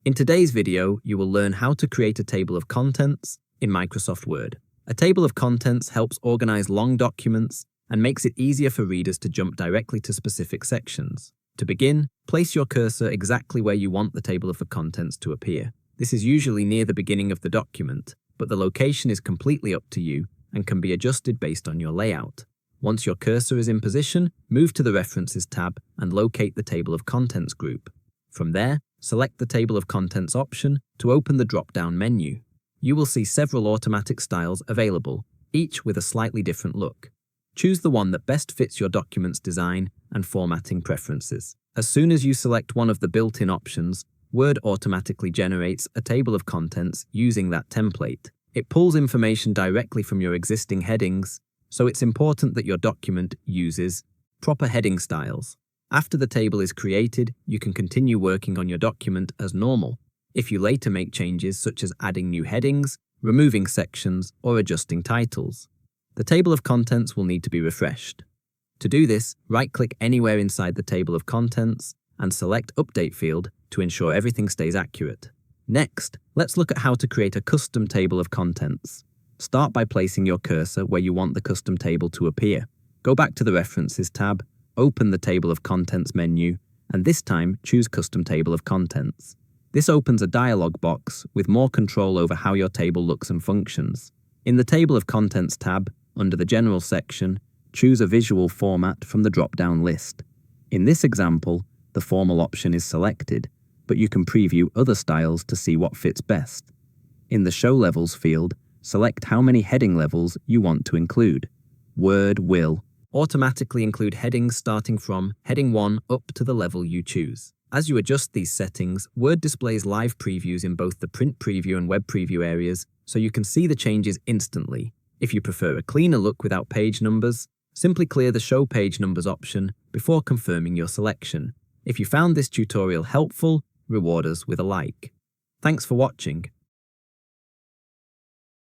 In today's video, you will learn how to create a table of contents in Microsoft Word. A table of contents helps organize long documents and makes it easier for readers to jump directly to specific sections. To begin, place your cursor exactly where you want the table of contents to appear. This is usually near the beginning of the document, but the location is completely up to you and can be adjusted based on your layout. Once your cursor is in position, move to the References tab and locate the Table of Contents group. From there, select the Table of Contents option to open the drop-down menu. You will see several automatic styles available, each with a slightly different look. Choose the one that best fits your document's design and formatting preferences. As soon as you select one of the built-in options, Word automatically generates a table of contents using that template. It pulls information directly from your existing headings, so it's important that your document uses proper heading styles. After the table is created, you can continue working on your document as normal. If you later make changes such as adding new headings, removing sections, or adjusting titles, the table of contents will need to be refreshed. To do this, right-click anywhere inside the table of contents and select Update field to ensure everything stays accurate. Next, let's look at how to create a custom table of contents. Start by placing your cursor where you want the custom table to appear. Go back to the References tab, open the Table of Contents menu, and this time choose Custom Table of Contents. This opens a dialog box with more control over how your table looks and functions. In the Table of Contents tab, under the General section, choose a visual format from the drop-down list. In this example, the formal option is selected, but you can preview other styles to see what fits best. In the Show Levels field, select how many heading levels you want to include. Word will automatically include headings starting from heading 1 up to the level you choose. As you adjust these settings, Word displays live previews in both the print preview and web preview areas, so you can see the changes instantly. If you prefer a cleaner look without page numbers, simply clear the Show Page Numbers option before confirming your selection. If you found this tutorial helpful, reward us with a like. Thanks for watching.